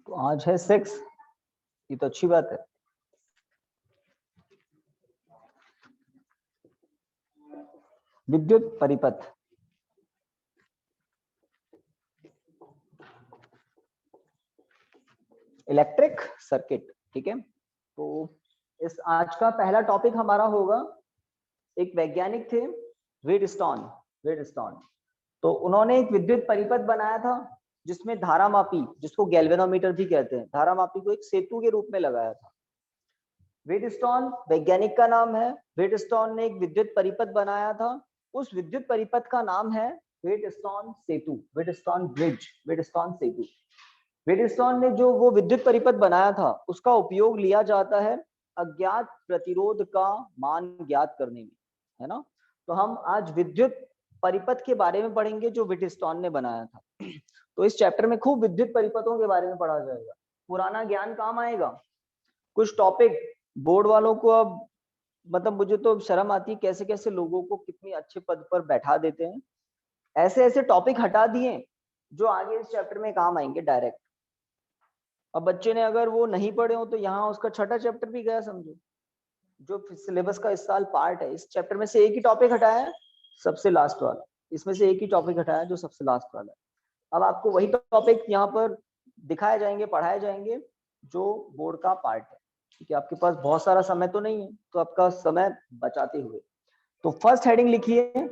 तो आज है 6, ये तो अच्छी बात है। विद्युत परिपथ, इलेक्ट्रिक सर्किट, ठीक है। तो इस आज का पहला टॉपिक हमारा होगा, एक वैज्ञानिक थे व्हीटस्टोन। व्हीटस्टोन तो उन्होंने एक विद्युत परिपथ बनाया था जिसमें धारामापी, जिसको गैल्वेनोमीटर भी कहते हैं, धारामापी को एक सेतु के रूप में लगाया था। व्हीटस्टोन वैज्ञानिक का नाम है। व्हीटस्टोन ने एक विद्युत परिपथ बनाया था। उस विद्युत परिपथ का नाम है व्हीटस्टोन सेतु, व्हीटस्टोन ब्रिज, व्हीटस्टोन सेतु। व्हीटस्टोन ने जो वो विद्युत परिपथ बनाया था उसका उपयोग लिया जाता है अज्ञात प्रतिरोध का मान ज्ञात करने में, है ना। तो हम आज विद्युत परिपथ के बारे में पढ़ेंगे जो व्हीटस्टोन ने बनाया था। तो इस चैप्टर में खूब विद्युत परिपथों के बारे में पढ़ा जाएगा। पुराना ज्ञान काम आएगा। कुछ टॉपिक बोर्ड वालों को अब मतलब मुझे तो शर्म आती है कैसे कैसे लोगों को कितनी अच्छे पद पर बैठा देते हैं। ऐसे ऐसे टॉपिक हटा दिए जो आगे इस चैप्टर में काम आएंगे डायरेक्ट। अब बच्चे ने अगर वो नहीं पढ़े हो तो यहाँ उसका छठा चैप्टर भी गया समझो। जो सिलेबस का इस साल पार्ट है, इस चैप्टर में से एक ही टॉपिक हटाया है, सबसे लास्ट वाला। इसमें से एक ही टॉपिक हटाया है जो सबसे लास्ट वाला है। अब आपको वही टॉपिक यहाँ पर दिखाए जाएंगे, पढ़ाए जाएंगे जो बोर्ड का पार्ट है। ठीक है, आपके पास बहुत सारा समय तो नहीं है, तो आपका समय बचाते हुए तो फर्स्ट हेडिंग लिखिए,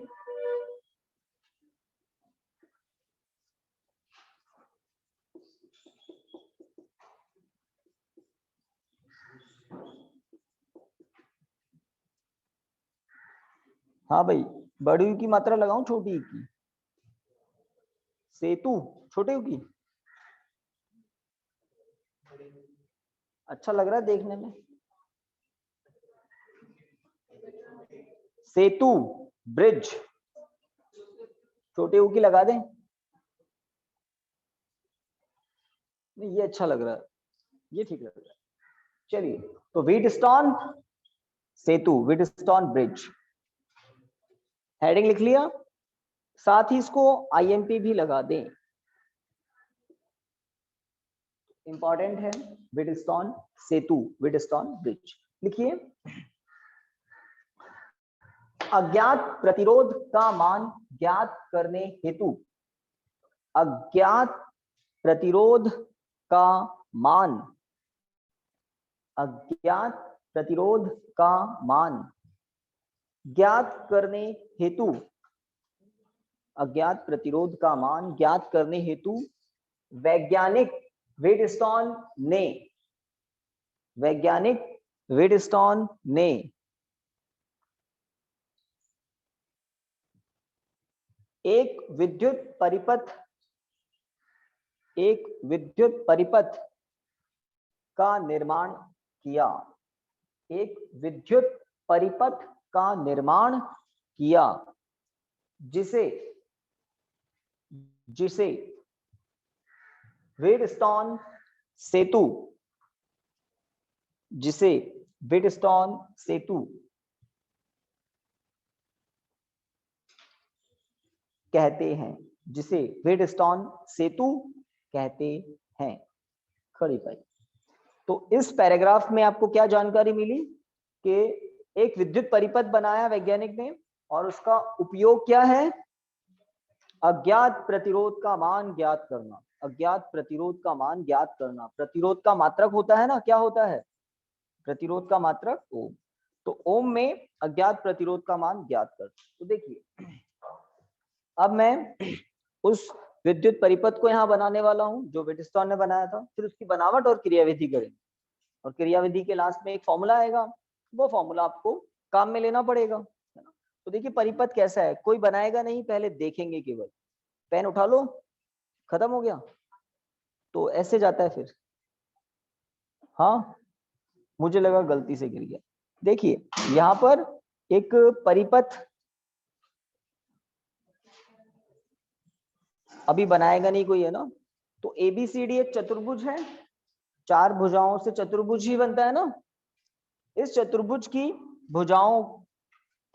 हाँ भाई, बड़ी यू की मात्रा लगाऊं छोटी यू की? सेतु छोटे यू की अच्छा लग रहा है देखने में। सेतु ब्रिज छोटे यू की लगा दें? नहीं, ये अच्छा लग रहा है, ये ठीक लग रहा है। चलिए, तो व्हीटस्टोन सेतु, व्हीटस्टोन ब्रिज, हेडिंग लिख लिया। साथ ही इसको आईएमपी भी लगा दें, इंपॉर्टेंट है। व्हीटस्टोन सेतु, व्हीटस्टोन ब्रिज लिखिए। अज्ञात प्रतिरोध का मान ज्ञात करने हेतु, अज्ञात प्रतिरोध का मान, अज्ञात प्रतिरोध का मान ज्ञात करने हेतु, अज्ञात प्रतिरोध का मान ज्ञात करने हेतु वैज्ञानिक व्हीटस्टोन ने, वैज्ञानिक व्हीटस्टोन ने एक विद्युत परिपथ, एक विद्युत परिपथ का निर्माण किया, एक विद्युत परिपथ का निर्माण किया जिसे, जिसे व्हीटस्टोन सेतु, जिसे व्हीटस्टोन सेतु कहते हैं, जिसे व्हीटस्टोन सेतु कहते हैं। खड़ी पाई। तो इस पैराग्राफ में आपको क्या जानकारी मिली कि एक विद्युत परिपथ बनाया वैज्ञानिक ने और उसका उपयोग क्या है, अज्ञात प्रतिरोध का मान ज्ञात करना, अज्ञात प्रतिरोध का मान ज्ञात करना। प्रतिरोध का मात्रक होता है ना, क्या होता है प्रतिरोध का मात्रक? ओम। तो ओम में अज्ञात प्रतिरोध का मान ज्ञात कर। तो देखिए, अब मैं उस विद्युत परिपथ को यहाँ बनाने वाला हूँ जो व्हीटस्टोन ने बनाया था। फिर उसकी बनावट और क्रियाविधि करेंगे और क्रियाविधि के लास्ट में एक फॉर्मूला आएगा, वो फॉर्मूला आपको काम में लेना पड़ेगा, है ना। तो देखिए परिपथ कैसा है, कोई बनाएगा नहीं, पहले देखेंगे केवल। पेन उठा लो, खत्म हो गया। तो ऐसे जाता है फिर, हाँ मुझे लगा गलती से गिर गया। देखिए यहाँ पर एक परिपथ अभी बनाएगा नहीं कोई, है ना। तो एबीसीडी एक चतुर्भुज है, चार भुजाओं से चतुर्भुज ही बनता है ना। इस चतुर्भुज की भुजाओं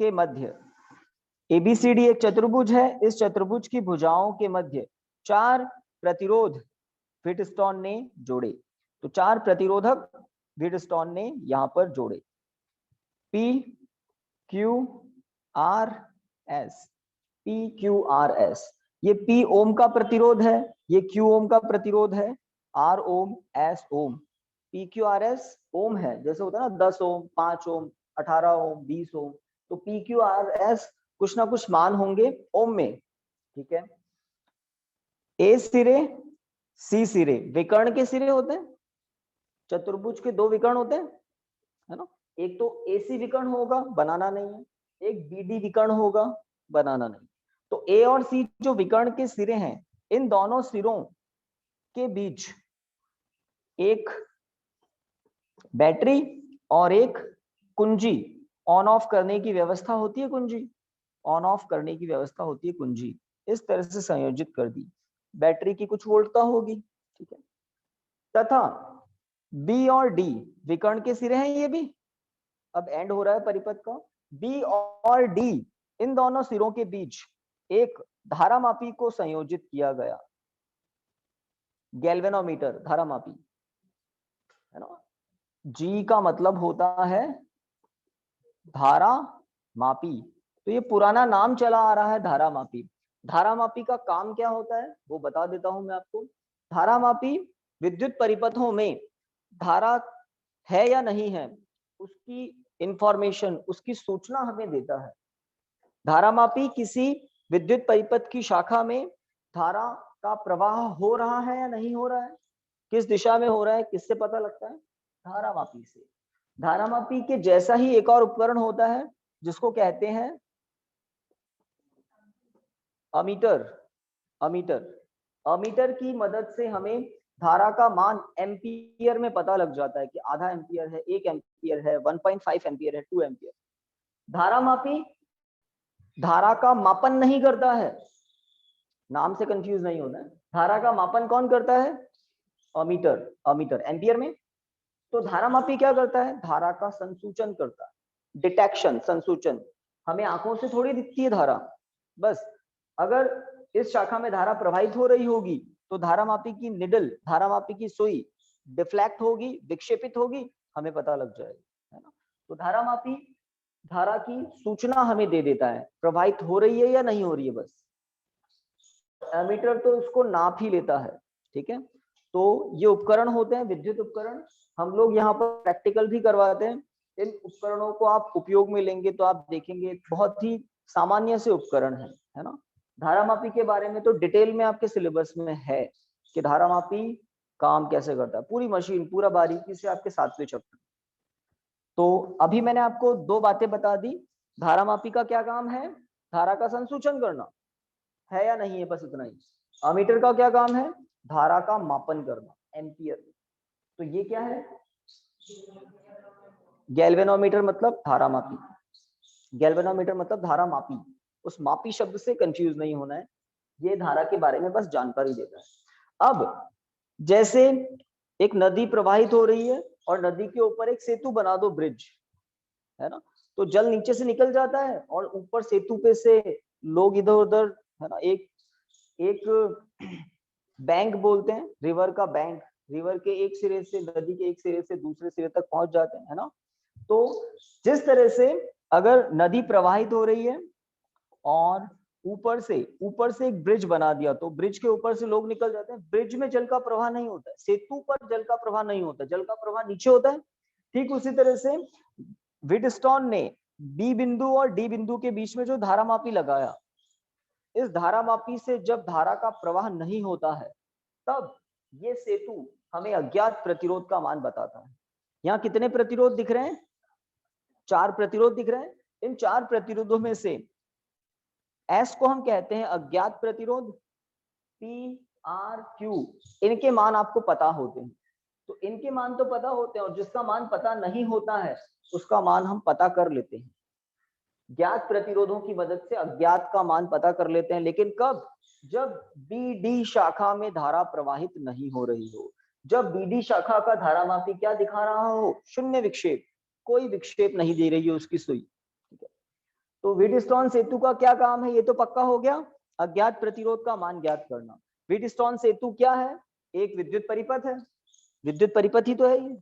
के मध्य, एबीसीडी एक चतुर्भुज है, इस चतुर्भुज की भुजाओं के मध्य चार प्रतिरोध व्हिटस्टोन ने जोड़े। तो 4 प्रतिरोधक व्हिटस्टोन ने यहां पर जोड़े, P Q R S, P Q R S। ये P ओम का प्रतिरोध है, ये Q ओम का प्रतिरोध है, R ओम, S ओम। P Q R S ओम है, जैसे होता है ना 10 ओम, 5 ओम, 18 ओम, 20 ओम। तो P Q R S कुछ ना कुछ मान होंगे ओम में, ठीक है। A सिरे, C सिरे, विकर्ण के सिरे होते हैं, चतुर्भुज के 2 विकर्ण होते हैं, है ना। एक तो AC विकर्ण होगा, बनाना नहीं है, एक BD विकर्ण होगा, बनाना नहीं। तो A और C जो विकर्ण के सिरे हैं, इन दोनों सिरों के बीच एक बैटरी और एक कुंजी ऑन ऑफ करने की व्यवस्था होती है, कुंजी ऑन ऑफ करने की व्यवस्था होती है, कुंजी इस तरह से संयोजित कर दी। बैटरी की कुछ वोल्टता होगी, ठीक है। तथा B और D विकर्ण के सिरे हैं, ये भी अब एंड हो रहा है परिपथ का। B और D इन दोनों सिरों के बीच एक धारामापी को संयोजित किया गया, गैल्वेनोमीटर, धारामापी, है ना। G का मतलब होता है धारा मापी। तो ये पुराना नाम चला आ रहा है धारामापी। धारामापी का काम क्या होता है वो बता देता हूं मैं आपको। धारामापी विद्युत परिपथों में धारा है या नहीं है उसकी इंफॉर्मेशन, उसकी सूचना हमें देता है। धारामापी किसी विद्युत परिपथ की शाखा में धारा का प्रवाह हो रहा है या नहीं हो रहा है, किस दिशा में हो रहा है, किससे पता लगता है, धारामापी से। धारामापी के जैसा ही एक और उपकरण होता है जिसको कहते हैं अमीटर। अमीटर, अमीटर की मदद से हमें धारा का मान एम्पियर में पता लग जाता है कि आधा एम्पियर है, 1 एम्पियर है, 1.5 एम्पियर है, 2 एम्पियर। धारामापी धारा का मापन नहीं करता है, नाम से कंफ्यूज नहीं होना है। धारा का मापन कौन करता है, अमीटर, अमीटर एम्पियर में। तो धारामापी क्या करता है, धारा का संसूचन करता है, डिटेक्शन, संसूचन। हमें आंखों से थोड़ी दिखती है धारा, बस अगर इस शाखा में धारा प्रवाहित हो रही होगी तो धारामापी की निडल, धारामापी की सुई डिफ्लेक्ट होगी, विक्षेपित होगी, हमें पता लग जाएगा, है ना। तो धारामापी धारा की सूचना हमें दे देता है, प्रवाहित हो रही है या नहीं हो रही है, बस। एमीटर तो इसको नाप ही लेता है, ठीक है। तो ये उपकरण होते हैं, विद्युत उपकरण, हम लोग यहाँ पर प्रैक्टिकल भी करवाते हैं। इन उपकरणों को आप उपयोग में लेंगे तो आप देखेंगे बहुत ही सामान्य से उपकरण है ना। धारामापी के बारे में तो डिटेल में आपके सिलेबस में है कि धारामापी काम कैसे करता है, पूरी मशीन, पूरा बारीकी से आपके 7वें चैप्टर। तो अभी मैंने आपको 2 बातें बता दी। धारामापी का क्या काम है, धारा का संसूचन करना है या नहीं है, बस इतना ही। अमीटर का क्या काम है, धारा का मापन करना, एम्पियर। तो ये क्या है, गैल्वेनोमीटर मतलब धारामापी, गैल्वेनोमीटर मतलब धारा मापी। उस मापी शब्द से कंफ्यूज नहीं होना है, ये धारा के बारे में बस जानकारी देता है। अब जैसे एक नदी प्रवाहित हो रही है और नदी के ऊपर एक सेतु बना दो, ब्रिज, है ना। तो जल नीचे से निकल जाता है और ऊपर सेतु पे से लोग इधर उधर, है ना, एक बैंक बोलते हैं, रिवर का बैंक, रिवर के एक सिरे से, नदी के एक सिरे से दूसरे सिरे तक पहुंच जाते हैं, है ना। तो जिस तरह से अगर नदी प्रवाहित हो रही है और ऊपर से एक ब्रिज बना दिया तो ब्रिज के ऊपर से लोग निकल जाते हैं, ब्रिज में जल का प्रवाह नहीं होता है, सेतु पर जल का प्रवाह नहीं होता, जल का प्रवाह नीचे होता है। ठीक उसी तरह से व्हिटस्टोन ने बी बिंदु और डी बिंदु के बीच में जो धारामापी लगाया, इस धारामापी से जब धारा का प्रवाह नहीं होता है तब ये सेतु हमें अज्ञात प्रतिरोध का मान बताता है। यहाँ कितने प्रतिरोध दिख रहे हैं, 4 प्रतिरोध दिख रहे हैं। इन 4 प्रतिरोधों में से S को हम कहते हैं अज्ञात प्रतिरोध, P, R, Q, इनके मान आपको पता होते हैं। तो इनके मान तो पता होते हैं और जिसका मान पता नहीं होता है उसका मान हम पता कर लेते हैं। ज्ञात प्रतिरोधों की मदद से अज्ञात का मान पता कर लेते हैं, लेकिन कब, जब BD शाखा में धारा प्रवाहित नहीं हो रही हो, जब BD शाखा का धारामापी क्या दिखा रहा हो, शून्य विक्षेप, कोई विक्षेप नहीं दे रही है उसकी सुई, ठीक है। तो व्हिटस्टोन सेतु का क्या काम है, ये तो पक्का हो गया, अज्ञात प्रतिरोध का मान ज्ञात करना। व्हिटस्टोन सेतु क्या है, एक विद्युत परिपथ है, विद्युत परिपथ ही तो है ये।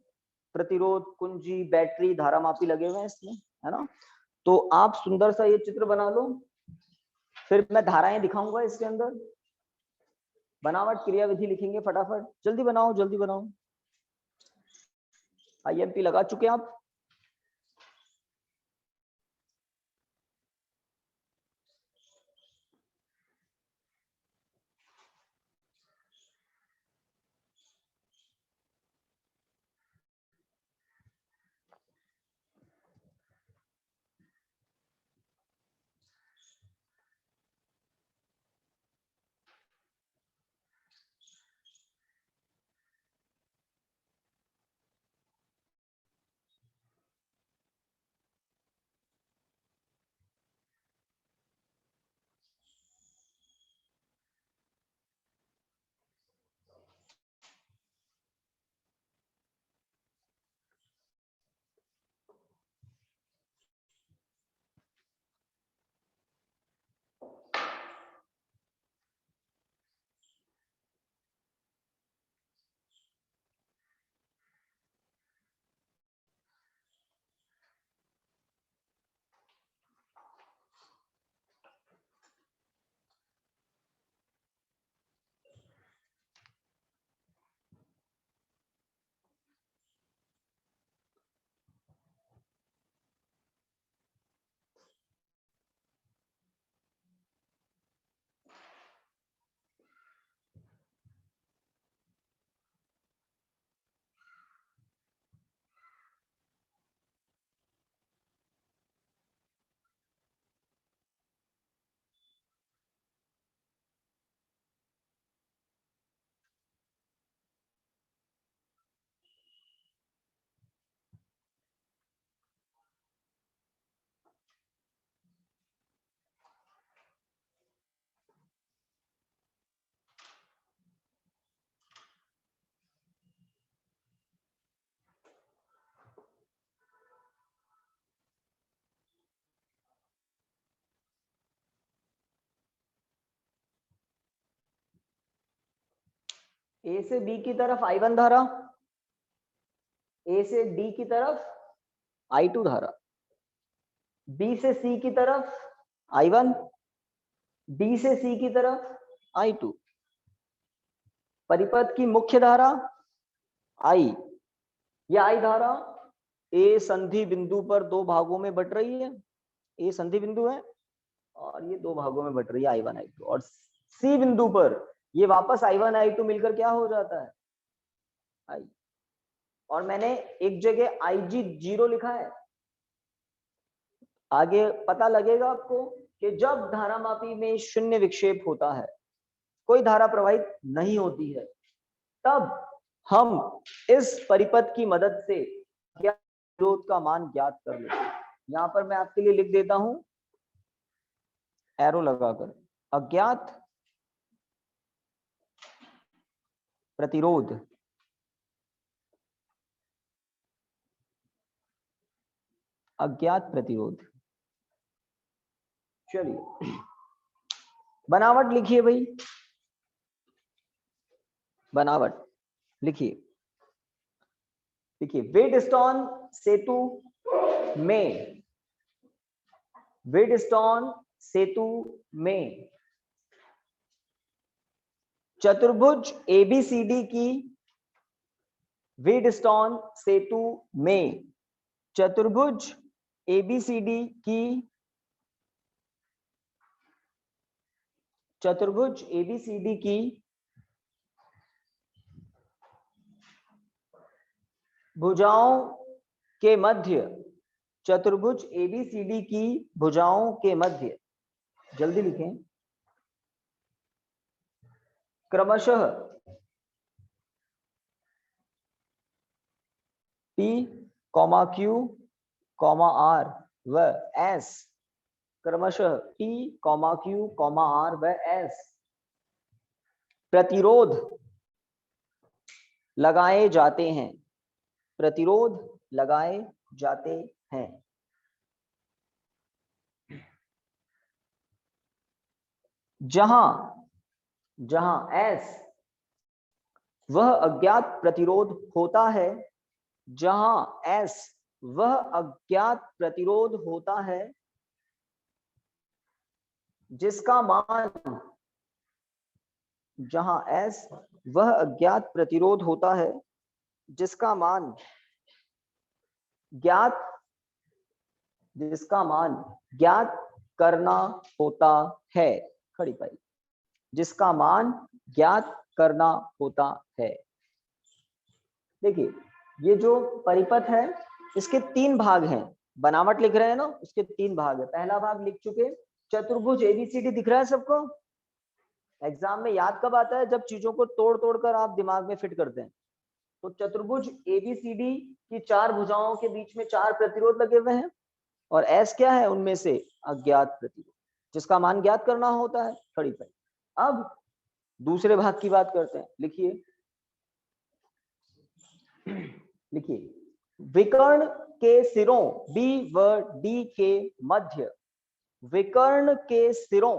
प्रतिरोध, कुंजी, बैटरी, धारामापी लगे हुए हैं इसमें, है ना। तो आप सुंदर सा ये चित्र बना लो, फिर मैं धाराएं दिखाऊंगा इसके अंदर। बनावट क्रिया विधि लिखेंगे फटाफट, जल्दी बनाओ जल्दी बनाओ। IMP लगा चुके हैं आप? ए से बी की तरफ I1 धारा, ए से डी की तरफ I2 धारा, बी से सी की तरफ I1, डी से सी की तरफ I2। परिपथ की मुख्य धारा I, यह I धारा ए संधि बिंदु पर दो भागों में बट रही है। ए संधि बिंदु है और ये दो भागों में बट रही है I1 I2, और सी बिंदु पर ये वापस I1 I2 मिलकर क्या हो जाता है I। और मैंने एक जगह IG0 लिखा है, आगे पता लगेगा आपको कि जब धारामापी में शून्य विक्षेप होता है, कोई धारा प्रवाहित नहीं होती है, तब हम इस परिपथ की मदद से प्रतिरोध का मान ज्ञात कर लेते हैं। यहां पर मैं आपके लिए लिख देता हूं एरो लगाकर, अज्ञात प्रतिरोध, अज्ञात प्रतिरोध। चलिए बनावट लिखिए भाई, बनावट लिखिए। देखिए वेडस्टोन सेतु में, वेडस्टोन सेतु में चतुर्भुज ABCD की, वेडस्टोन सेतु में चतुर्भुज ABCD की, चतुर्भुज ABCD की भुजाओं के मध्य, चतुर्भुज ABCD की भुजाओं के मध्य, जल्दी लिखें, क्रमशः P, Q, R व S, क्रमशः P, Q, R व S प्रतिरोध लगाए जाते हैं, प्रतिरोध लगाए जाते हैं। जहां, जहां S वह अज्ञात प्रतिरोध होता है, जहां S वह अज्ञात प्रतिरोध होता है जिसका मान, जहां S वह अज्ञात प्रतिरोध होता है जिसका मान ज्ञात, जिसका मान ज्ञात करना होता है, खड़ी पाई, जिसका मान ज्ञात करना होता है। देखिए ये जो परिपथ है इसके 3 भाग हैं, बनावट लिख रहे हैं ना, उसके 3 भाग है। पहला भाग लिख चुके, चतुर्भुज एबीसीडी दिख रहा है सबको। एग्जाम में याद कब आता है, जब चीजों को तोड़ तोड़ कर आप दिमाग में फिट करते हैं। तो चतुर्भुज एबीसीडी की 4 भुजाओं के बीच में 4 प्रतिरोध लगे हुए हैं, और एस क्या है उनमें से, अज्ञात प्रतिरोध जिसका मान ज्ञात करना होता है, खड़ी पाई। अब दूसरे भाग की बात करते हैं, लिखिए लिखिए विकर्ण के सिरों बी व डी के मध्य, विकर्ण के सिरों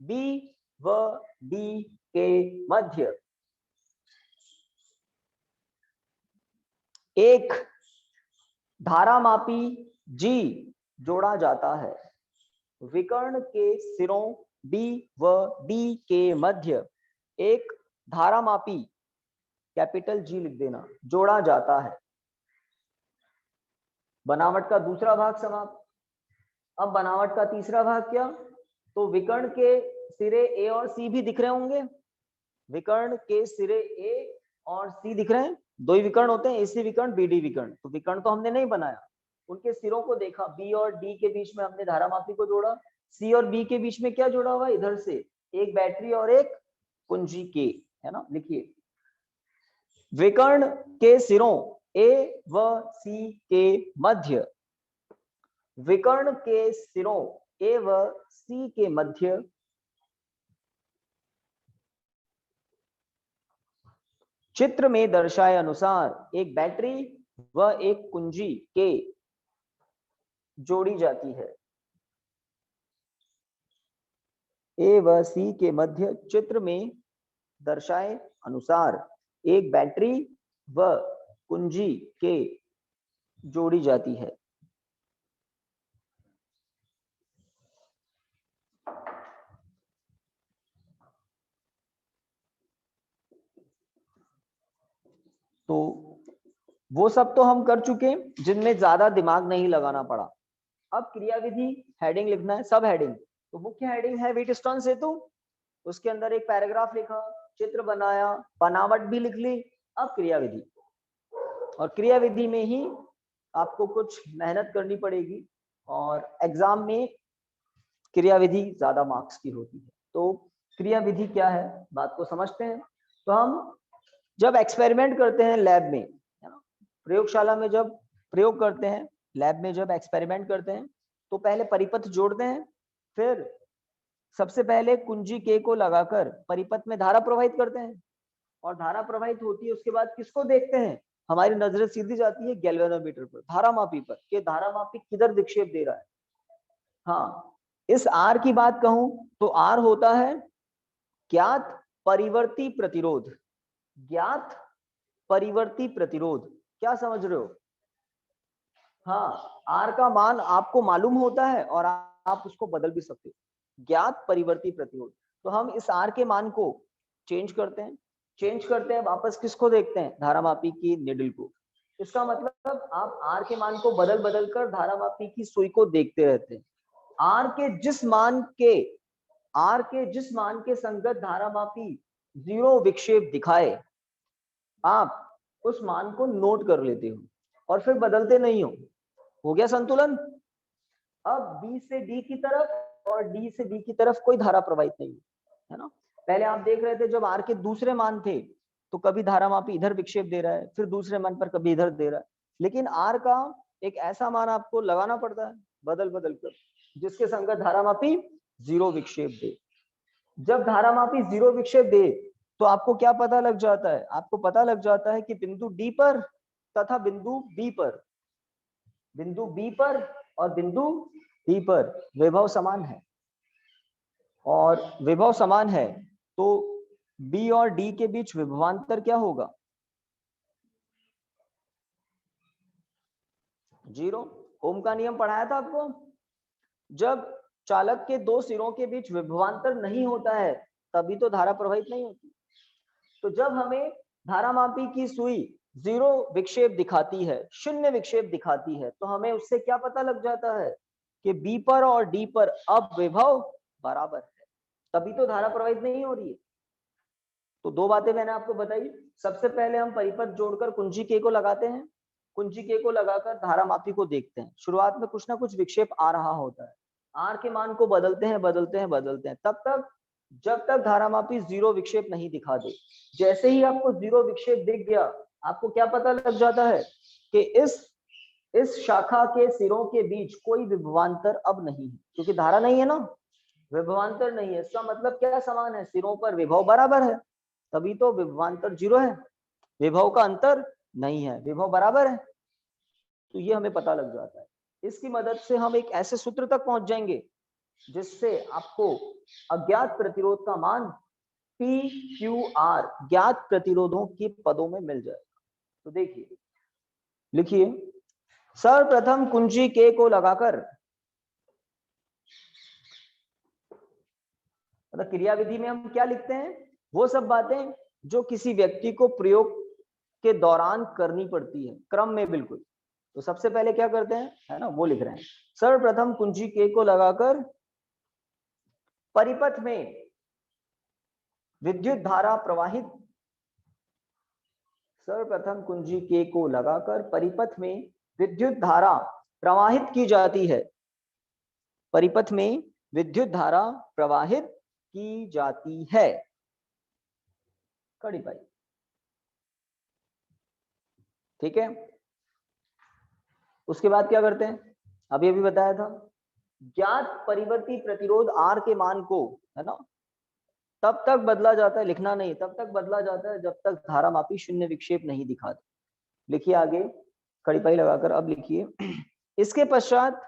बी व डी के मध्य एक धारामापी जी जोड़ा जाता है। विकर्ण के सिरों बी व डी के मध्य एक धारामापी, कैपिटल जी लिख देना, जोड़ा जाता है। बनावट का दूसरा भाग समाप्त। अब बनावट का तीसरा भाग क्या, तो विकर्ण के सिरे ए और सी भी दिख रहे होंगे, विकर्ण के सिरे ए और सी दिख रहे हैं, 2 ही विकर्ण होते हैं, एसी विकर्ण बीडी विकर्ण। तो विकर्ण तो हमने नहीं बनाया, उनके सिरों को देखा, बी और डी के बीच में हमने धारामापी को जोड़ा, सी और बी के बीच में क्या जोड़ा हुआ, इधर से एक बैटरी और एक कुंजी के, है ना। लिखिए विकर्ण के सिरों ए व सी के मध्य, विकर्ण के सिरों ए व सी के मध्य चित्र में दर्शाए अनुसार एक बैटरी व एक कुंजी के जोड़ी जाती है। ए व सी के मध्य चित्र में दर्शाए अनुसार एक बैटरी व कुंजी के जोड़ी जाती है। तो वो सब तो हम कर चुके जिनमें ज्यादा दिमाग नहीं लगाना पड़ा। अब क्रियाविधि हेडिंग लिखना है, सब हेडिंग। तो मुख्य हेडिंग है व्हीटस्टोन सेतु, उसके अंदर एक पैराग्राफ लिखा, चित्र बनाया, बनावट भी लिख ली। अब क्रियाविधि, और क्रियाविधि में ही आपको कुछ मेहनत करनी पड़ेगी, और एग्जाम में क्रियाविधि ज्यादा मार्क्स की होती है। तो क्रियाविधि क्या है, बात को समझते हैं। तो हम जब एक्सपेरिमेंट करते हैं लैब में, है ना, प्रयोगशाला में जब प्रयोग करते हैं, लैब में जब एक्सपेरिमेंट करते हैं, तो पहले परिपथ जोड़ते हैं, फिर सबसे पहले कुंजी के को लगाकर परिपथ में धारा प्रवाहित करते हैं, और धारा प्रवाहित होती है उसके बाद किसको देखते हैं, हमारी नजर सीधी जाती है गैल्वेनोमीटर पर, धारामापी पर, कि धारामापी किधर विक्षेप दे रहा है। हाँ, इस आर की बात कहूं तो आर होता है ज्ञात परिवर्ती प्रतिरोध, ज्ञात परिवर्ती प्रतिरोध, क्या समझ रहे हो। हाँ, आर का मान आपको मालूम होता है और आप उसको बदल भी सकते हो, ज्ञात परिवर्ती प्रतिरोध। तो हम इस आर के मान को चेंज करते हैं, वापस किसको देखते हैं, धारामापी की निडल को। इसका मतलब आप आर के मान को बदल बदल कर धारामापी की सुई को देखते रहते हैं। आर के जिस मान के संगत धारामापी 0 विक्षेप दिखाए, आप उस मान को नोट कर लेते हो और फिर बदलते नहीं हो गया संतुलन। अब बी से डी की तरफ और डी से बी की तरफ कोई धारा प्रवाहित नहीं है ना। पहले आप देख रहे थे जब आर के दूसरे मान थे तो कभी धारामापी इधर विक्षेप दे रहा है, फिर दूसरे मान पर कभी इधर दे रहा है, लेकिन आर का एक ऐसा मान आपको लगाना पड़ता है बदल बदल कर जिसके संगत धारामापी 0 विक्षेप दे। जब धारामापी 0 विक्षेप दे तो आपको क्या पता लग जाता है, आपको पता लग जाता है कि बिंदु डी पर तथा बिंदु बी पर और बिंदु डी पर विभव समान है, और विभव समान है तो बी और डी के बीच विभवांतर क्या होगा? 0। ओम का नियम पढ़ाया था आपको। जब चालक के दो सिरों के बीच विभवांतर नहीं होता है तभी तो धारा प्रवाहित नहीं होती। तो जब हमें धारामापी की सुई 0 विक्षेप दिखाती है, शून्य विक्षेप दिखाती है, तो हमें उससे क्या पता लग जाता है कि बी पर और डी पर अब विभव बराबर है, तभी तो धारा प्रवाहित नहीं हो रही है। तो दो बातें मैंने आपको बताई। सबसे पहले हम परिपथ जोड़कर कुंजी के को लगाते हैं, कुंजी के को लगाकर धारामापी को देखते हैं। शुरुआत में कुछ ना कुछ विक्षेप आ रहा होता है, आर के मान को बदलते हैं बदलते हैं बदलते हैं, तब तक जब तक धारामापी 0 विक्षेप नहीं दिखा दे। जैसे ही आपको 0 विक्षेप दिख गया, आपको क्या पता लग जाता है कि इस शाखा के सिरों के बीच कोई विभवांतर अब नहीं है, क्योंकि धारा नहीं है ना, विभवांतर नहीं है। इसका मतलब क्या समान है? सिरों पर विभव बराबर है, तभी तो विभवांतर 0 है, विभव का अंतर नहीं है, विभव बराबर है। तो ये हमें पता लग जाता है। इसकी मदद से हम एक ऐसे सूत्र तक पहुंच जाएंगे जिससे आपको अज्ञात प्रतिरोध का मान पी क्यू आर ज्ञात प्रतिरोधों के पदों में मिल जाएगा। तो देखिए, लिखिए, सर्वप्रथम कुंजी के को लगाकर, मतलब क्रियाविधि में हम क्या लिखते हैं? वो सब बातें जो किसी व्यक्ति को प्रयोग के दौरान करनी पड़ती है, क्रम में बिल्कुल। तो सबसे पहले क्या करते हैं, है ना, वो लिख रहे हैं। सर्वप्रथम कुंजी के को लगाकर परिपथ में विद्युत धारा प्रवाहित, सर्वप्रथम कुंजी के को लगाकर परिपथ में विद्युत धारा प्रवाहित की जाती है, परिपथ में विद्युत धारा प्रवाहित की जाती है। कड़ी पाई, ठीक है। उसके बाद क्या करते हैं? अभी अभी बताया था, ज्ञात परिवर्ती प्रतिरोध आर के मान को, है ना, तब तक बदला जाता है, लिखना नहीं, तब तक बदला जाता है जब तक धारामापी शून्य विक्षेप नहीं दिखाते। लिखिए आगे, कड़ी पाई लगाकर अब लिखिए, इसके पश्चात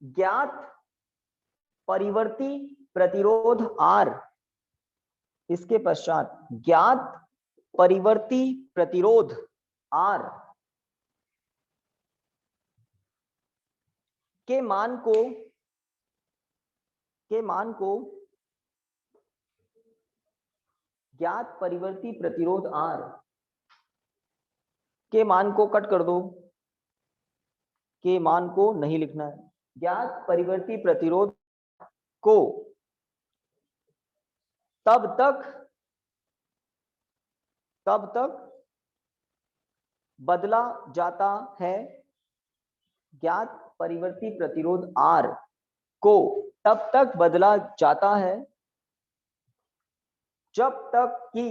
ज्ञात परिवर्ती प्रतिरोध आर, इसके पश्चात ज्ञात परिवर्ती प्रतिरोध आर के मान को ज्ञात परिवर्ती प्रतिरोध आर के मान को कट कर दो, के मान को नहीं लिखना है, ज्ञात परिवर्ती प्रतिरोध को तब तक बदला जाता है, ज्ञात परिवर्ती प्रतिरोध आर को तब तक बदला जाता है जब तक कि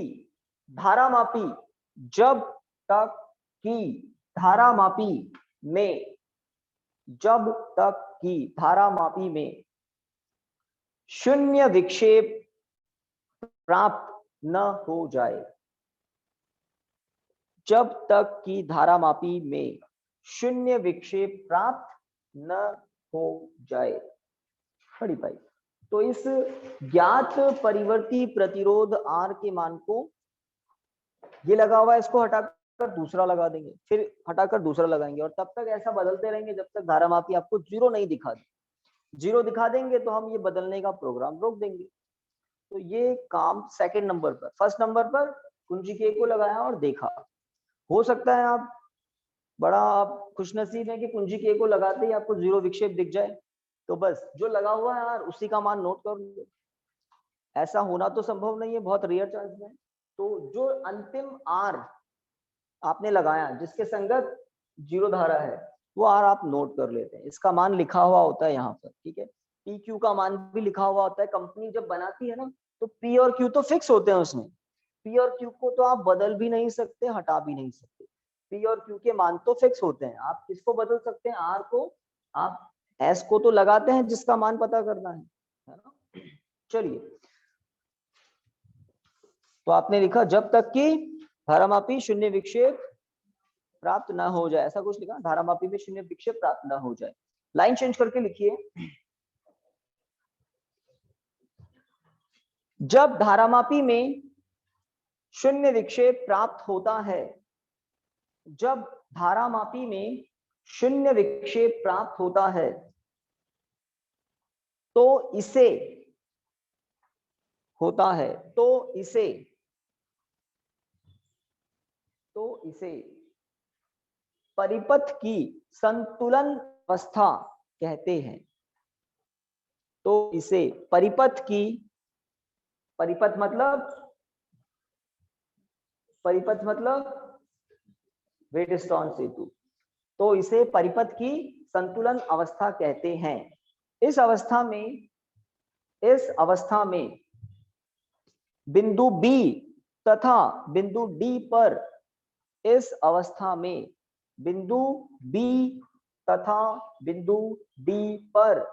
धारामापी में शून्य विक्षेप प्राप्त न हो जाए, जब तक कि धारामापी में शून्य विक्षेप प्राप्त न हो जाए। खड़ी पाई। तो इस ज्ञात परिवर्ती प्रतिरोध आर के मान को, ये लगा हुआ है, इसको हटाकर दूसरा लगा देंगे, फिर हटाकर दूसरा लगाएंगे, और तब तक ऐसा बदलते रहेंगे जब तक धारामापी आपको 0 नहीं दिखा दे। 0 दिखा देंगे तो हम ये बदलने का प्रोग्राम रोक देंगे। तो ये काम सेकंड नंबर पर, फर्स्ट नंबर पर कुंजी के को लगाया और देखा। हो सकता है आप बड़ा आप खुशनसीब है कि कुंजी के को लगाते ही आपको 0 विक्षेप दिख जाए, तो बस जो लगा हुआ है यार उसी का मान नोट कर लो। ऐसा होना तो संभव नहीं है, बहुत रेयर चांस में। तो जो अंतिम आर आपने लगाया जिसके संगत 0 धारा है, वो आर आप नोट कर लेते हैं, इसका मान लिखा हुआ होता है यहाँ पर, ठीक है। पी क्यू का मान भी लिखा हुआ होता है। कंपनी जब बनाती है ना, तो पी और क्यू तो फिक्स होते हैं उसमें, पी और क्यू को तो आप बदल भी नहीं सकते, हटा भी नहीं सकते। पी और क्यू के मान तो फिक्स होते हैं, आप किसको बदल सकते हैं? आर को, आप एस को तो लगाते हैं जिसका मान पता करना है ना। चलिए, तो आपने लिखा जब तक कि धारामापी शून्य विक्षेप प्राप्त न हो जाए, ऐसा कुछ लिखा, धारामापी में शून्य विक्षेप प्राप्त न हो जाए। लाइन चेंज करके लिखिए, जब धारामापी में शून्य विक्षेप प्राप्त होता है, जब धारामापी में शून्य विक्षेप प्राप्त होता है तो इसे होता है तो इसे परिपथ की संतुलन अवस्था कहते हैं। तो इसे परिपथ मतलब वेटस्टोन सेतु, तो इसे परिपथ की संतुलन अवस्था कहते हैं। इस अवस्था में बिंदु B तथा बिंदु D पर, इस अवस्था में बिंदु B तथा बिंदु D पर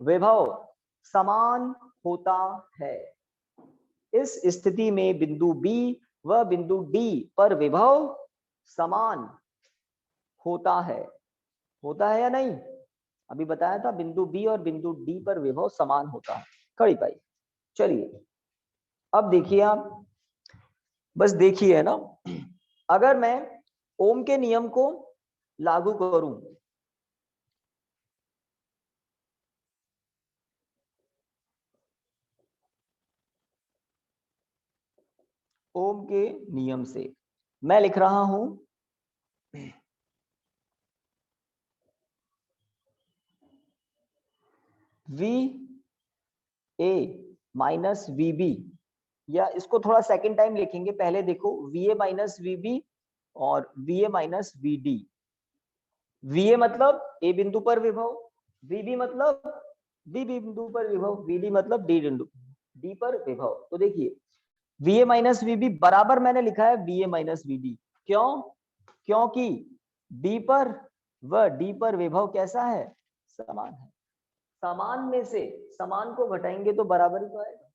विभव समान होता है। इस स्थिति में बिंदु B व बिंदु D पर विभव समान होता है या नहीं? अभी बताया था बिंदु B और बिंदु D पर विभव समान होता है। खड़ी पाई। चलिए अब देखिए, आप बस देखिए, है ना, अगर मैं ओम के नियम को लागू करूं, ओम के नियम से मैं लिख रहा हूं V A minus V B, या इसको थोड़ा सेकंड टाइम लिखेंगे। पहले देखो, V A minus V B और V A minus V D. V A मतलब ए बिंदु पर विभव, वी बी मतलब बी बिंदु पर विभव, वी डी मतलब डी बिंदु डी पर विभव। तो देखिए V A minus V B बराबर मैंने लिखा है V A minus V D. क्यों? क्योंकि बी पर व डी पर विभव कैसा है? समान है। समान में से समान को घटाएंगे तो बराबर ही तो आएगा।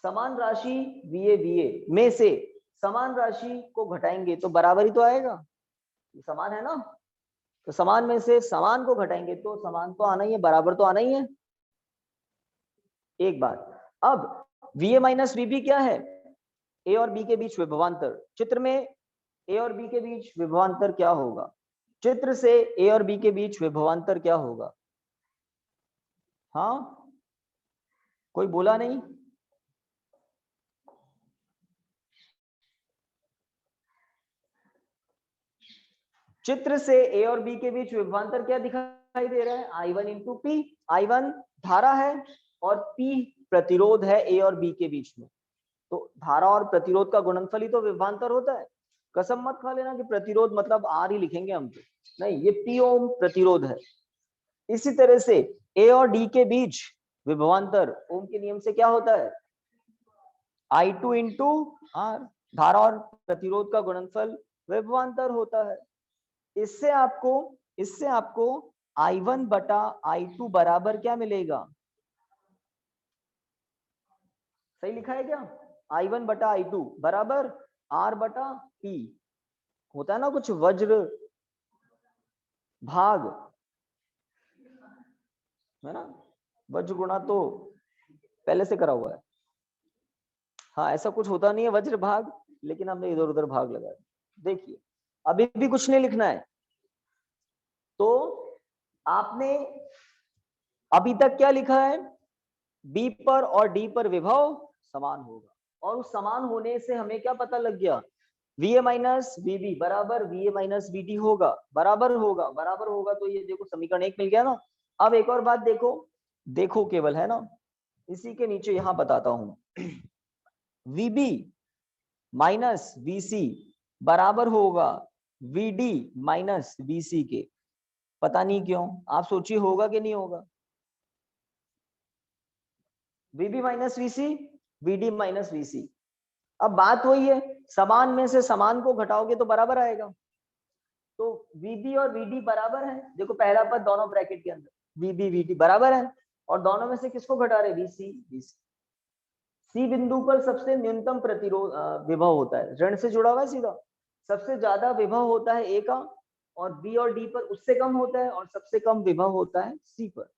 समान राशि वी ए में से समान राशि को घटाएंगे तो बराबर ही तो आएगा। ये समान है ना, तो समान में से समान को घटाएंगे तो समान तो आना ही है, बराबर तो आना ही है। एक बात। अब V A minus V B क्या है? ए और बी के बीच विभवांतर। चित्र में ए और बी के बीच विभवांतर क्या होगा? चित्र से ए और बी के बीच विभवांतर क्या होगा? हाँ, कोई बोला नहीं? चित्र से ए और बी के बीच विभवांतर क्या दिखाई दे रहा है? I1 into P. I1 धारा है और P प्रतिरोध है ए और बी के बीच में। तो धारा और प्रतिरोध का गुणनफल ही तो विभवांतर होता है। कसम मत खा लेना कि प्रतिरोध मतलब R ही लिखेंगे हम तो, नहीं, ये P ओम प्रतिरोध है। इसी तरह से ए और डी के बीच विभवांतर ओम के नियम से क्या होता है? I2 into R। धारा और प्रतिरोध का गुणनफल विभवांतर होता है। इससे आपको I1 बटा I2 बराबर क्या मिलेगा? सही लिखा है क्या? I1 बटा I2 बराबर R बटा P। होता है ना कुछ वज्र भाग, है ना, वज्र गुणा तो पहले से करा हुआ है। हाँ, ऐसा कुछ होता नहीं है वज्र भाग, लेकिन हमने इधर उधर भाग लगाया। देखिए अभी भी कुछ नहीं लिखना है। तो आपने अभी तक क्या लिखा है? बी पर और डी पर विभव समान होगा, और उस समान होने से हमें क्या पता लग गया? V A minus V B बराबर V A minus V D होगा। बराबर होगा तो ये देखो समीकरण 1 मिल गया ना। अब एक और बात देखो केवल, है ना, इसी के नीचे यहां बताता हूं, वी बी माइनस वी सी बराबर होगा वी डी माइनस वी सी के। पता नहीं क्यों, आप सोचिए होगा कि नहीं होगा? V B minus V C, V D minus V C. अब बात वही है, समान में से समान को घटाओगे तो बराबर आएगा। तो वीबी और वीडी बराबर है। देखो पहला पद दोनों ब्रैकेट के अंदर, वीबी वीडी बराबर है, और दोनों में से किसको घटा रहे? VC VC. सी बिंदु पर सबसे न्यूनतम प्रतिरोध विभव होता है, ऋण से जुड़ा हुआ है सीधा। सबसे ज्यादा विभव होता है ए का, और बी और डी पर उससे कम होता है, और सबसे कम विभव होता है सी पर।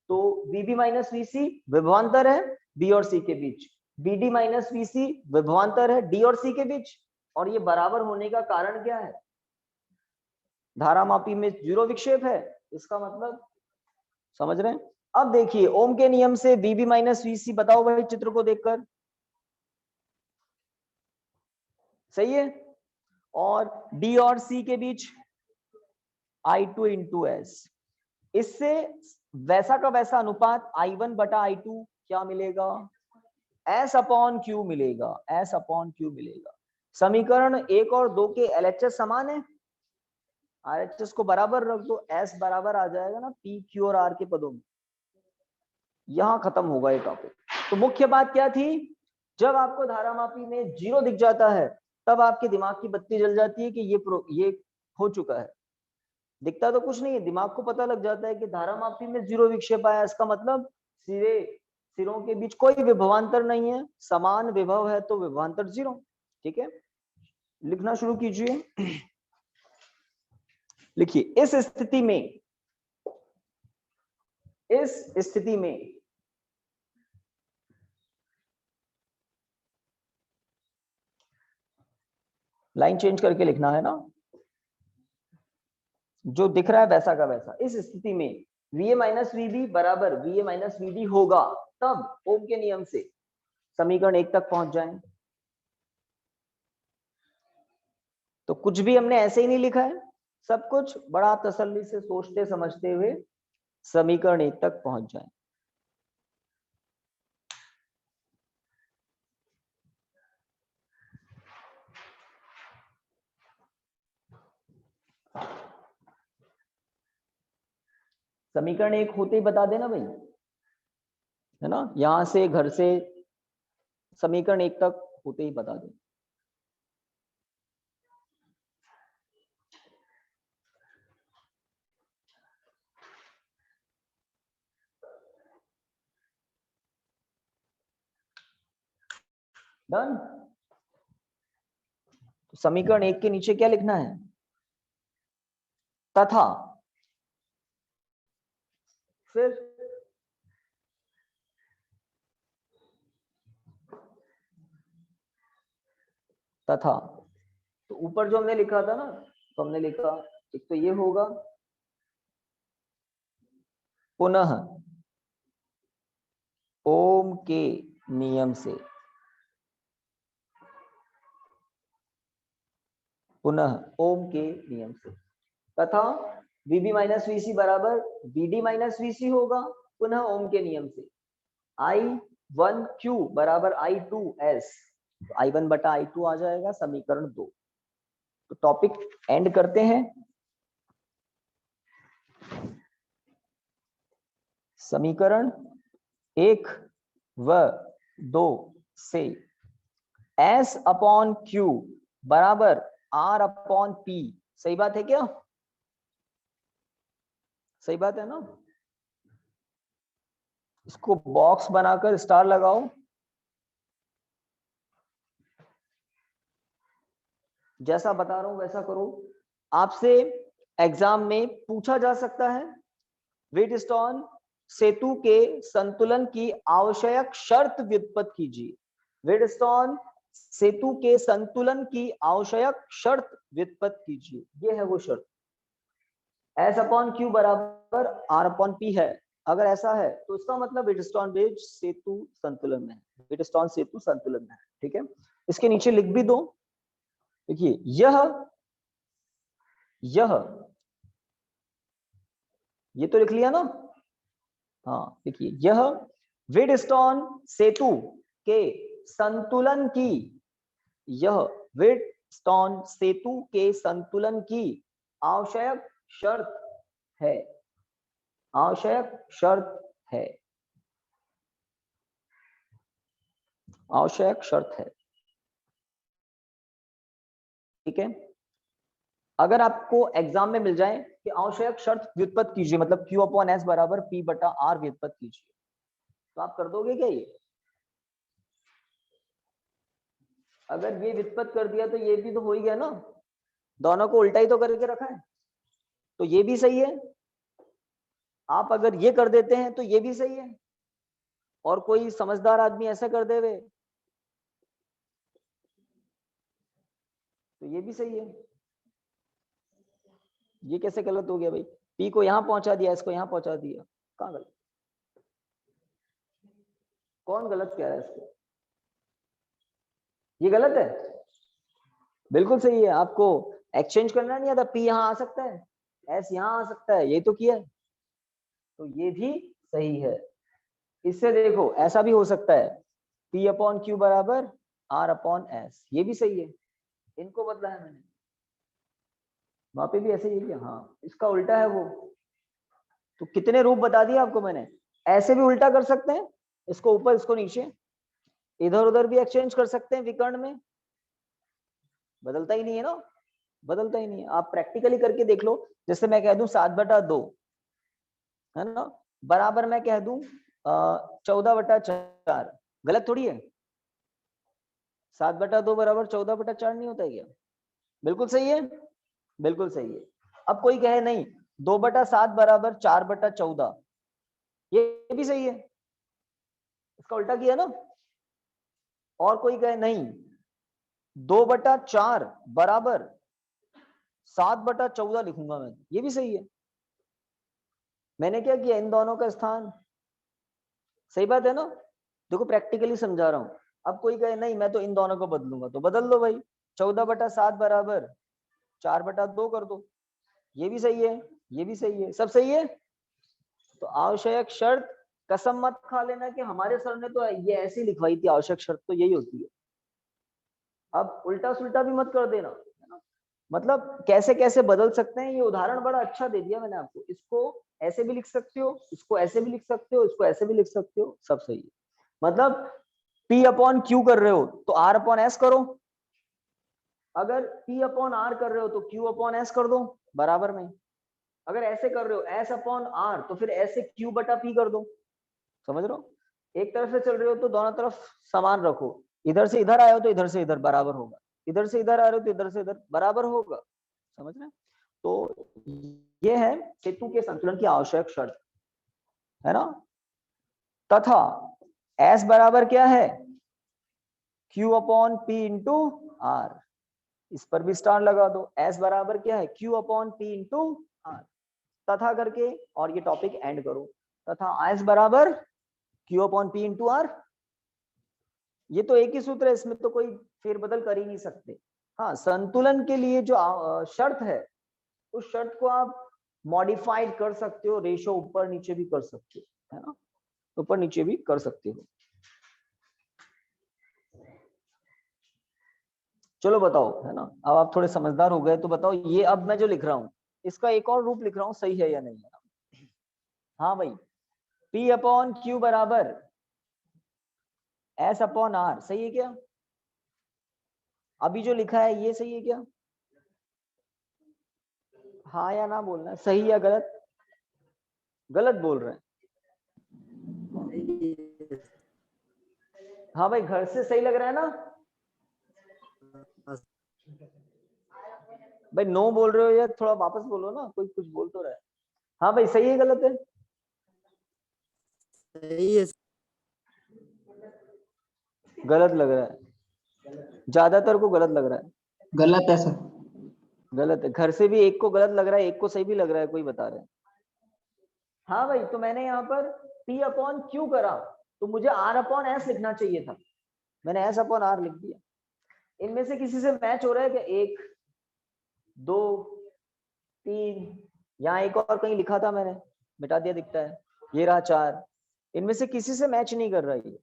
तो VB माइनस VC विभवांतर है B और C के बीच, BD माइनस VC विभवांतर है D और C के बीच, और ये बराबर होने का कारण क्या है? धारामापी में 0 विक्षेप है, इसका मतलब समझ रहे हैं? अब देखिए ओम के नियम से VB माइनस VC, बताओ भाई चित्र को देखकर, सही है, और D और C के बीच I2 इंटू S, इससे वैसा का वैसा अनुपात I1 बटा I2 क्या मिलेगा? S अपॉन Q मिलेगा, S अपॉन Q मिलेगा। समीकरण 1 और 2 के LHS समान है, RHS को बराबर रख दो, S बराबर आ जाएगा ना P, Q और R के पदों में। यहां खत्म होगा ये टॉपिक। तो मुख्य बात क्या थी? जब आपको धारामापी में 0 दिख जाता है तब आपके दिमाग की बत्ती जल जाती है कि ये हो चुका है। दिखता तो कुछ नहीं है, दिमाग को पता लग जाता है कि धारामापी में 0 विक्षेप आया, इसका मतलब सिरों के बीच कोई विभवांतर नहीं है, समान विभव है तो विभवांतर 0। ठीक है, लिखना शुरू कीजिए। लिखिए, इस स्थिति में लाइन चेंज करके लिखना है ना, जो दिख रहा है वैसा का वैसा। इस स्थिति में VA माइनस VB बराबर VA माइनस VD होगा, तब ओम के नियम से समीकरण 1 तक पहुंच जाएं। तो कुछ भी हमने ऐसे ही नहीं लिखा है, सब कुछ बड़ा तसल्ली से सोचते समझते हुए समीकरण 1 तक पहुंच जाएं। समीकरण 1 होते ही बता देना भाई, है ना, यहां से घर से समीकरण 1 तक होते ही बता दे। डन। तो समीकरण 1 के नीचे क्या लिखना है? तथा, फिर तथा, तो ऊपर जो हमने लिखा था ना, तो हमने लिखा एक तो ये होगा, पुनः ओम के नियम से, पुनः ओम के नियम से, तथा VB माइनस VC बराबर VD माइनस VC होगा, पुनः ओम के नियम से। I1Q बराबर I2S, तो I1 बटा I2 आ जाएगा, समीकरण 2। तो टॉपिक एंड करते हैं। समीकरण 1 व 2 से S अपॉन Q बराबर R अपॉन P, सही बात है क्या? सही बात है ना? इसको बॉक्स बनाकर स्टार लगाओ। जैसा बता रहा हूं वैसा करो। आपसे एग्जाम में पूछा जा सकता है, व्हीटस्टोन सेतु के संतुलन की आवश्यक शर्त व्युत्पत्त कीजिए। व्हीटस्टोन सेतु के संतुलन की आवश्यक शर्त व्युत्पत्त कीजिए। ये है वो शर्त, S अपॉन Q बराबर R अपॉन P है। अगर ऐसा है तो इसका मतलब व्हीटस्टोन ब्रिज सेतु संतुलन में है, व्हीटस्टोन सेतु संतुलन में है। ठीक है, इसके नीचे लिख भी दो। देखिए, ये तो लिख लिया ना। हाँ, देखिए, यह व्हीटस्टोन सेतु के संतुलन की, यह व्हीटस्टोन सेतु के संतुलन की आवश्यक शर्त है, आवश्यक शर्त है, आवश्यक शर्त है। ठीक है, अगर आपको एग्जाम में मिल जाए कि आवश्यक शर्त व्युत्पत्त कीजिए, मतलब Q अपॉन S बराबर P बटा R व्युत्पत्त कीजिए, तो आप कर दोगे क्या ये? अगर ये व्युत्पत्त कर दिया तो ये भी तो हो ही गया ना, दोनों को उल्टा ही तो करके रखा है, तो ये भी सही है। आप अगर ये कर देते हैं तो ये भी सही है, और कोई समझदार आदमी ऐसा कर देवे तो ये भी सही है। ये कैसे गलत हो गया भाई? पी को यहां पहुंचा दिया, इसको यहां पहुंचा दिया, कहां गलत? कौन गलत कह रहा है इसको? ये गलत है? बिल्कुल सही है। आपको एक्सचेंज करना नहीं आता, पी यहां आ सकता है, एस यहां आ सकता है, ये तो किया है, तो ये भी सही है। इससे देखो ऐसा भी हो सकता है, पी अपॉन क्यू बराबर आर अपॉन एस, ये भी सही है। इनको बदला है मैंने, वहां पे भी ऐसे ही है क्या? हाँ, इसका उल्टा है वो। तो कितने रूप बता दिए आपको मैंने। ऐसे भी उल्टा कर सकते हैं, इसको ऊपर इसको नीचे, इधर उधर भी एक्सचेंज कर सकते हैं विकर्ण में, बदलता ही नहीं है ना, बदलता ही नहीं है। आप प्रैक्टिकली करके देख लो। जैसे मैं कह दूं 7/2 है ना, बराबर मैं कह दूं 14/4, गलत थोड़ी है। 7/2 बराबर 14/4 नहीं होता है क्या? बिल्कुल सही है, बिल्कुल सही है। अब कोई कहे नहीं 2/7 बराबर 4/14, ये भी सही है, इसका उल्टा किया ना। और कोई कहे नहीं 2/4 बराबर 7/14 लिखूंगा मैं, ये भी सही है। मैंने क्या किया, इन दोनों का स्थान, सही बात है ना। देखो प्रैक्टिकली समझा रहा हूं। अब कोई कहे नहीं मैं तो इन दोनों को बदलूंगा, तो बदल दो भाई, 14/7 बराबर 4/2 कर दो, ये भी सही है, ये भी सही है, सब सही है। तो आवश्यक शर्त, कसम मत खा लेना कि हमारे सर ने तो ये ऐसी लिखवाई थी, आवश्यक शर्त तो यही होती है। अब उल्टा सुल्टा भी मत कर देना, है ना। मतलब कैसे कैसे बदल सकते हैं, ये उदाहरण बड़ा अच्छा दे दिया मैंने आपको। इसको ऐसे भी लिख सकते हो, इसको ऐसे भी लिख सकते हो, इसको ऐसे भी लिख सकते हो, सब सही है। मतलब P अपॉन Q कर रहे हो तो R अपॉन S करो, अगर P अपॉन R कर रहे हो तो Q अपॉन S कर दो बराबर में। अगर ऐसे कर रहे हो S अपॉन R तो फिर ऐसे Q बटा P कर दो। समझ रहे हो? एक तरफ से चल रहे हो तो दोनों तरफ समान रखो, इधर से इधर आए हो तो इधर से इधर बराबर होगा, इधर से इधर आ रहे हो तो इधर से इधर बराबर होगा। समझ रहे हैं? तो ये है सेतु के संतुलन की आवश्यक शर्त, है ना। तथा S बराबर क्या है, Q upon P into R, इस पर भी स्टार लगा दो। S बराबर क्या है, Q upon P into R, तथा करके और ये टॉपिक एंड करो। तथा S बराबर Q upon P into R, ये तो एक ही सूत्र है, इसमें तो कोई फेरबदल कर ही नहीं सकते। हाँ, संतुलन के लिए जो शर्त है, उस शर्त को आप मॉडिफाइड कर सकते हो, रेशो ऊपर नीचे भी कर सकते हो, है ना, ऊपर नीचे भी कर सकते हो। चलो बताओ, है ना, अब आप थोड़े समझदार हो गए तो बताओ, ये अब मैं जो लिख रहा हूं इसका एक और रूप लिख रहा हूं, सही है या नहीं है? हाँ भाई, P अपॉन Q बराबर S अपॉन R, सही है क्या? अभी जो लिखा है ये सही है क्या? हाँ या ना बोलना, सही या गलत? गलत बोल रहे हैं। हाँ भाई, घर से सही लग रहा है ना भाई? नो बोल रहे हो या थोड़ा वापस बोलो ना, कोई कुछ बोल तो रहा है। हाँ भाई, सही है गलत है? सही है। गलत लग रहा है, ज्यादातर को गलत लग रहा है। गलत है सर। गलत है, घर से भी एक को गलत लग रहा है, एक को सही भी लग रहा है, कोई बता रहे हैं। हाँ भाई, तो मैंने यहाँ पर P अपॉन Q करा तो मुझे R अपॉन S लिखना चाहिए था, मैंने S अपॉन R लिख दिया। इनमें से किसी से मैच हो रहा है क्या? 1 2 3, यहाँ एक और कहीं लिखा था मैंने, मिटा दिया, दिखता है, ये रहा 4। इनमें से किसी से मैच नहीं कर रहा है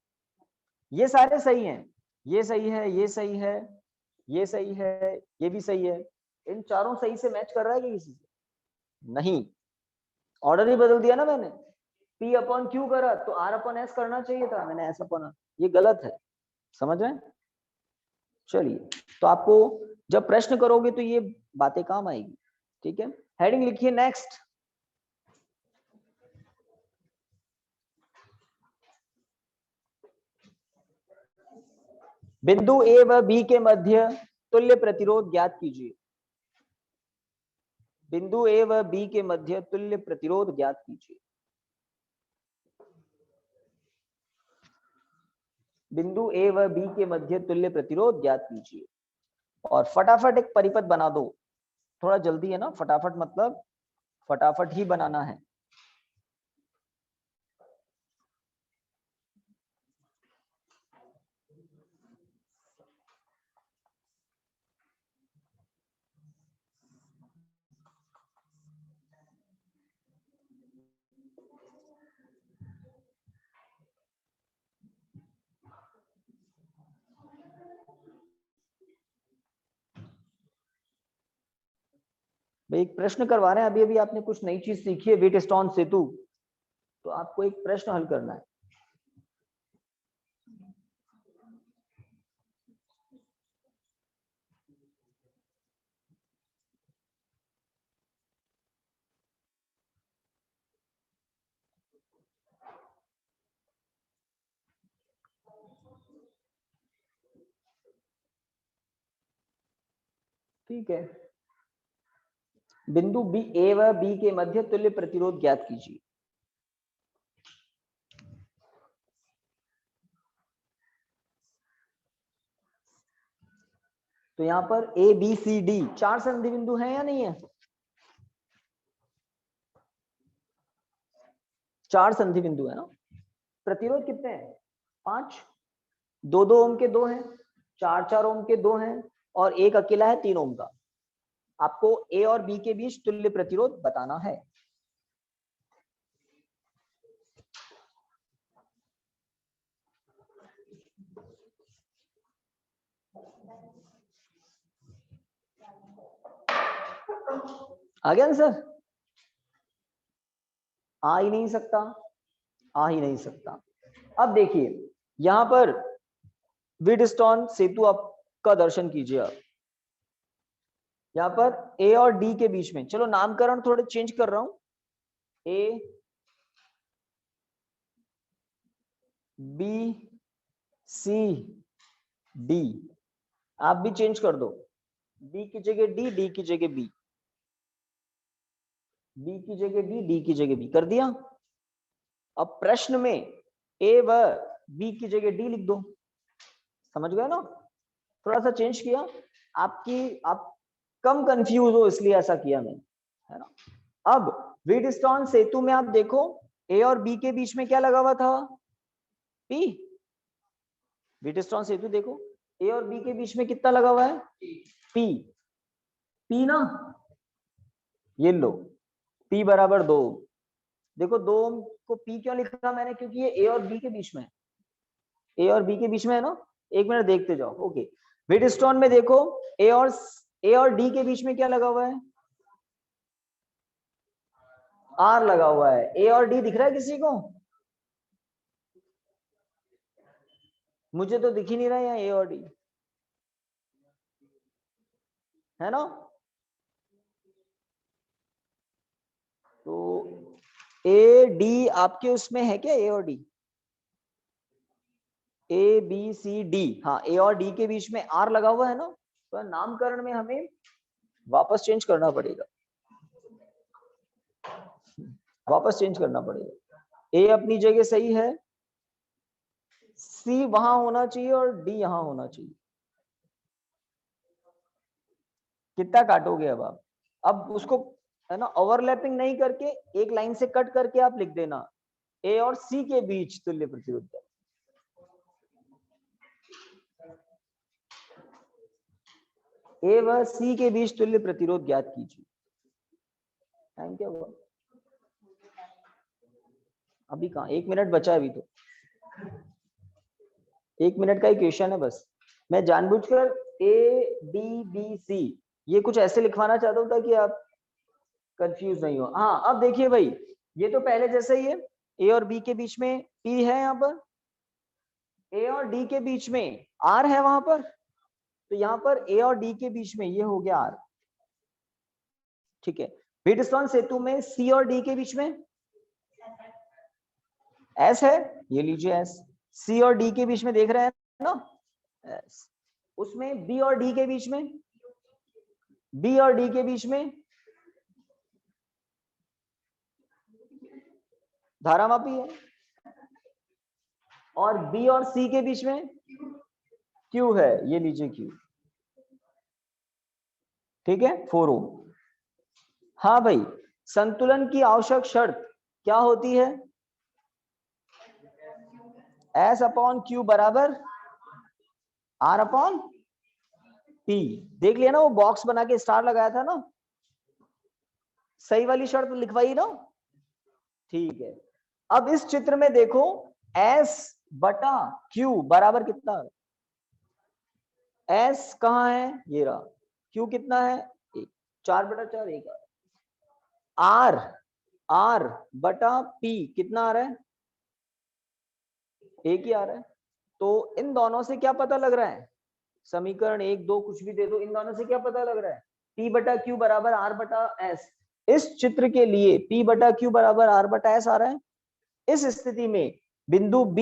ये सारे सही हैं, ये सही है, ये सही है, ये सही है, ये भी सही है। इन चारों सही से मैच कर रहा है कि किसी से? नहीं, ऑर्डर ही बदल दिया ना मैंने। P अपॉन Q करा तो R अपॉन S करना चाहिए था, मैंने S अपॉन R, ये गलत है। समझ रहे हैं? चलिए, तो आपको जब प्रश्न करोगे तो ये बातें काम आएगी। ठीक है, हेडिंग लिखिए नेक्स्ट। बिंदु A व B के मध्य तुल्य प्रतिरोध ज्ञात कीजिए। बिंदु A व B के मध्य तुल्य प्रतिरोध ज्ञात कीजिए। बिंदु ए व बी के मध्य तुल्य प्रतिरोध ज्ञात कीजिए। और फटाफट एक परिपथ बना दो, थोड़ा जल्दी है ना, फटाफट मतलब फटाफट ही बनाना है। भाई एक प्रश्न करवा रहे हैं, अभी अभी आपने कुछ नई चीज सीखी है व्हीटस्टोन सेतु, तो आपको एक प्रश्न हल करना है। ठीक है, बिंदु बी ए व बी के मध्य तुल्य प्रतिरोध ज्ञात कीजिए। तो यहाँ पर ए बी सी डी 4 संधि बिंदु हैं या नहीं है? 4 संधि बिंदु है ना। प्रतिरोध कितने हैं? 5। 2-2 ओम के 2 हैं, 4-4 ओम के 2 हैं, और एक अकेला है 3 ओम का। आपको ए और बी के बीच तुल्य प्रतिरोध बताना है। आ गया आंसर? आ ही नहीं सकता, आ ही नहीं सकता। अब देखिए यहां पर व्हीटस्टोन सेतु आपका दर्शन कीजिए आप। यहां पर ए और डी के बीच में, चलो नामकरण थोड़े चेंज कर रहा हूं, ए बी सी डी, आप भी चेंज कर दो, बी की जगह डी, डी की जगह बी, बी की जगह डी, डी की जगह बी, कर दिया। अब प्रश्न में ए व बी की जगह डी लिख दो, समझ गए ना? थोड़ा सा चेंज किया, आप कम कंफ्यूज हो इसलिए ऐसा किया मैंने, है ना। अब व्हीटस्टोन सेतु में आप देखो ए और बी के बीच में क्या लगा हुआ था? पी। व्हीटस्टोन सेतु देखो, ए और बी के बीच में कितना लगा हुआ है? पी। पी ना, ये लो, पी बराबर 2। देखो 2 को पी क्यों लिखा मैंने? क्योंकि ये ए और बी के बीच में है, ए और बी के बीच में है ना। एक मिनट देखते जाओ। ओके, व्हीटस्टोन में देखो ए और डी के बीच में क्या लगा हुआ है? आर लगा हुआ है। ए और डी दिख रहा है किसी को? मुझे तो दिख ही नहीं रहा है यहाँ ए और डी, है ना। तो ए डी आपके उसमें है क्या? ए और D, A B C D, हाँ ए और डी के बीच में आर लगा हुआ है ना। तो नामकरण में हमें वापस चेंज करना पड़ेगा, वापस चेंज करना पड़ेगा। ए अपनी जगह सही है, सी वहां होना चाहिए और डी यहां होना चाहिए। कितना काटोगे अब आप? अब उसको, है ना, ओवरलैपिंग नहीं करके एक लाइन से कट करके आप लिख देना ए और सी के बीच तुल्य प्रतिरोध। ए व सी के बीच तुल्य प्रतिरोध ज्ञात कीजिए। टाइम क्या हुआ? अभी कहाँ, 1 मिनट बचा है अभी तो, 1 मिनट का ही क्वेश्चन है बस। मैं जानबूझकर ए डी बी सी ये कुछ ऐसे लिखवाना चाहता हूँ ताकि आप कंफ्यूज नहीं हो। हाँ अब देखिए भाई, ये तो पहले जैसे ही है, ए और बी के बीच में पी है, यहाँ पर ए और डी के बीच में आर है वहां पर, तो यहाँ पर ए और डी के बीच में ये हो गया आर, ठीक है। व्हीटस्टोन सेतु में सी और डी के बीच में एस है, ये लीजिए एस। सी और डी के बीच में देख रहे हैं ना, एस। उसमें बी और डी के बीच में, बी और डी के बीच में धारामापी है, और बी और सी के बीच में क्यू है, ये लीजिए क्यू, ठीक है 4 ओम। हाँ भाई, संतुलन की आवश्यक शर्त क्या होती है? एस अपॉन क्यू बराबर आर अपॉन पी। देख लिया ना, वो बॉक्स बना के स्टार लगाया था ना, सही वाली शर्त लिखवाई ना, ठीक है। अब इस चित्र में देखो, एस बटा क्यू बराबर कितना है? एस कहाँ है, ये रहा, क्यू कितना है, 1, 4/4 1, आर आर बटा पी कितना आ रहा है, 1 ही आ रहा है। तो इन दोनों से क्या पता लग रहा है, समीकरण 1 2 कुछ भी दे दो, इन दोनों से क्या पता लग रहा है, P बटा क्यू बराबर आर बटा एस। इस चित्र के लिए P बटा क्यू बराबर आर बटा एस आ रहा है। इस स्थिति में बिंदु B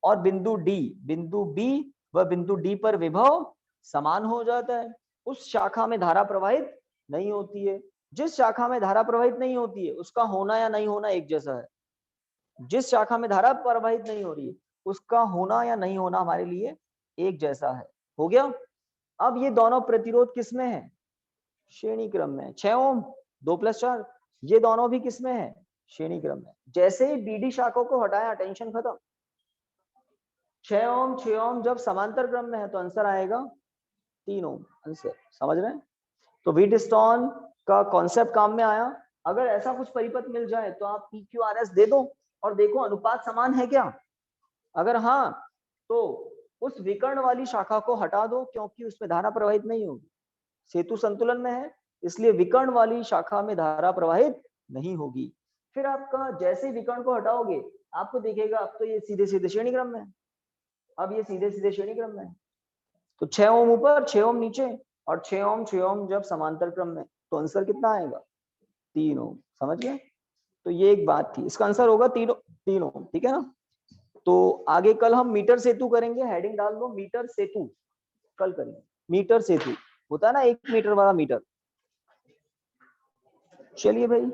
और बिंदु D, बिंदु B व बिंदु D पर विभव समान हो जाता है। उस शाखा में धारा प्रवाहित नहीं होती है। जिस शाखा में धारा प्रवाहित नहीं होती है उसका होना या नहीं होना एक जैसा है। जिस शाखा में धारा प्रवाहित नहीं हो रही है उसका होना या नहीं होना हमारे लिए एक जैसा है। हो गया। अब ये दोनों प्रतिरोध किसमें है, श्रेणी क्रम में। 6 ओम 2 + 4, ये दोनों भी किसमें है, श्रेणी क्रम में। जैसे ही बीडी शाखों को हटाया टेंशन खत्म। 6 ओम 6 ओम जब समांतर क्रम में है तो आंसर आएगा 3 ओम आंसर। समझ रहे हैं? तो व्हीटस्टोन का कॉन्सेप्ट काम में आया। अगर ऐसा कुछ परिपथ मिल जाए तो आप PQRS दे दो और देखो अनुपात समान है क्या। अगर हाँ तो उस विकर्ण वाली शाखा को हटा दो, क्योंकि उसमें धारा प्रवाहित नहीं होगी। सेतु संतुलन में है इसलिए विकर्ण वाली शाखा में धारा प्रवाहित नहीं होगी। फिर आपका जैसे विकर्ण को हटाओगे आपको दिखेगा अब तो ये सीधे सीधे श्रेणी क्रम में है। अब ये सीधे सीधे श्रेणी क्रम में है। तो 6 ओम ऊपर 6 ओम नीचे और 6 ओम जब समांतर क्रम में तो आंसर कितना आएगा, 3 ओम। समझ गए? तो ये एक बात थी, इसका आंसर होगा 3 ओम। ठीक है ना? तो आगे कल हम मीटर सेतु करेंगे। हेडिंग डाल दो मीटर सेतु, कल करेंगे मीटर सेतु। होता है ना 1 मीटर वाला मीटर। चलिए भाई।